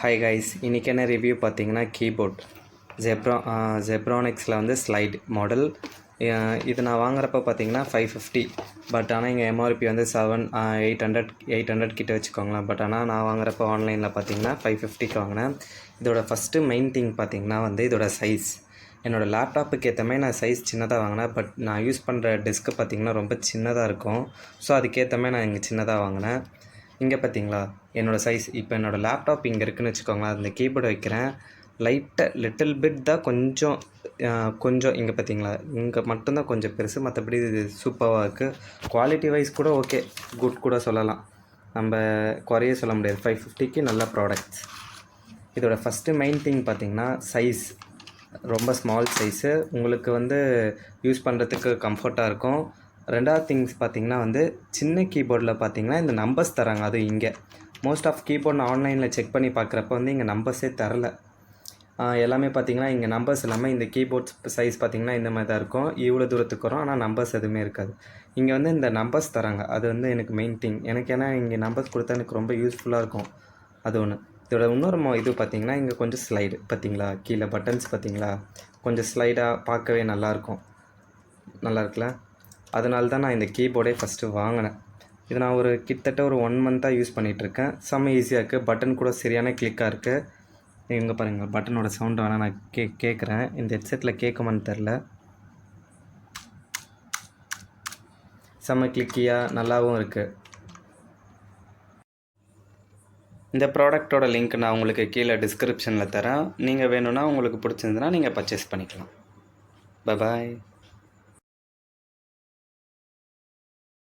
Hi guys, இன்றைக்கான review பார்த்தீங்கன்னா keyboard ஜெப்ரானிக்ஸில் வந்து ஸ்லைட் மாடல். இது நான் வாங்குறப்ப பார்த்தீங்கன்னா 550. பட் ஆனால் இங்கே எம்ஆர்பி வந்து 800 கிட்ட வச்சுக்கோங்களேன். பட் ஆனால் நான் வாங்குறப்ப ஆன்லைனில் பார்த்தீங்கன்னா 550க்கு வாங்கினேன். இதோட ஃபஸ்ட்டு மெயின் திங் பார்த்தீங்கன்னா வந்து இதோட சைஸ். என்னோடய லேப்டாப்புக்கு ஏற்ற மாதிரி நான் சைஸ் சின்னதாக வாங்கினேன். பட் நான் யூஸ் பண்ணுற டெஸ்க்கு பார்த்திங்கன்னா ரொம்ப சின்னதாக இருக்கும். ஸோ அதுக்கேற்ற மாதிரி நான் இங்கே சின்னதாக வாங்கினேன். இங்கே பார்த்தீங்களா என்னோடய சைஸ். இப்போ என்னோடய லேப்டாப் இங்கே இருக்குதுன்னு வச்சுக்கோங்களேன். அந்த கீபோர்டு வைக்கிறேன், லிட்டில் பிட் தான் கொஞ்சம் இங்கே பார்த்தீங்களா, இங்கே மட்டும்தான் கொஞ்சம் பெருசு. மற்றபடி இது சூப்பராக இருக்குது. குவாலிட்டி வைஸ் கூட ஓகே, குட் கூட சொல்லலாம். நம்ம குறைய சொல்ல முடியாது. 550க்கு நல்ல ப்ராடக்ட்ஸ். இதோட ஃபஸ்ட்டு மெயின் திங் பார்த்திங்கன்னா சைஸ். ரொம்ப ஸ்மால் சைஸு, உங்களுக்கு வந்து யூஸ் பண்ணுறதுக்கு கம்ஃபர்ட்டாக இருக்கும். ரெண்டாவது திங்ஸ் பார்த்திங்கன்னா வந்து சின்ன கீபோர்டில் பார்த்திங்கன்னா இந்த நம்பர்ஸ் தராங்க. அதுவும் இங்கே மோஸ்ட் ஆஃப் கீபோர்ட் நான் ஆன்லைனில் செக் பண்ணி பார்க்குறப்ப வந்து இங்கே நம்பர்ஸே தரல. எல்லாமே பார்த்திங்கன்னா இங்கே நம்பர்ஸ் இல்லாமல் இந்த கீபோர்ட்ஸ் சைஸ் பார்த்திங்கன்னா இந்த மாதிரி தான் இருக்கும். இவ்வளோ தூரத்துக்கு வரும், ஆனால் நம்பர்ஸ் எதுவுமே இருக்காது. இங்கே வந்து இந்த நம்பர்ஸ் தராங்க, அது வந்து எனக்கு மெயின் திங். எனக்கு ஏன்னா இங்கே நம்பர்ஸ் கொடுத்தா எனக்கு ரொம்ப யூஸ்ஃபுல்லாக இருக்கும். அது ஒன்று. இதோட இன்னொரு இது பார்த்திங்கன்னா இங்கே கொஞ்சம் ஸ்லைடு பார்த்திங்களா, கீழே பட்டன்ஸ் பார்த்திங்களா, கொஞ்சம் ஸ்லைடாக பார்க்கவே நல்லாயிருக்கும். நல்லா இருக்குல்ல? அதனால தான் நான் இந்த கீபோர்டே ஃபஸ்ட்டு வாங்கினேன். இது நான் கிட்டத்தட்ட ஒரு 1 மந்த்தாக யூஸ் பண்ணிகிட்ருக்கேன். செம்ம ஈஸியாக இருக்குது. பட்டன் கூட சரியான கிளிக்காக இருக்குது. இங்கே பாருங்கள், பட்டனோட சவுண்டு வேணால் நான் கேட்குறேன். இந்த ஹெட்செட்டில் கேட்குமான்னு தெரில. செம்ம கிளிக்கியாக நல்லாவும் இருக்குது. இந்த ப்ராடக்டோட லிங்க் நான் உங்களுக்கு கீழே டிஸ்கிரிப்ஷனில் தரேன். நீங்கள் வேணும்னா உங்களுக்கு பிடிச்சிருந்துன்னா நீங்கள் பர்ச்சேஸ் பண்ணிக்கலாம். பாய்.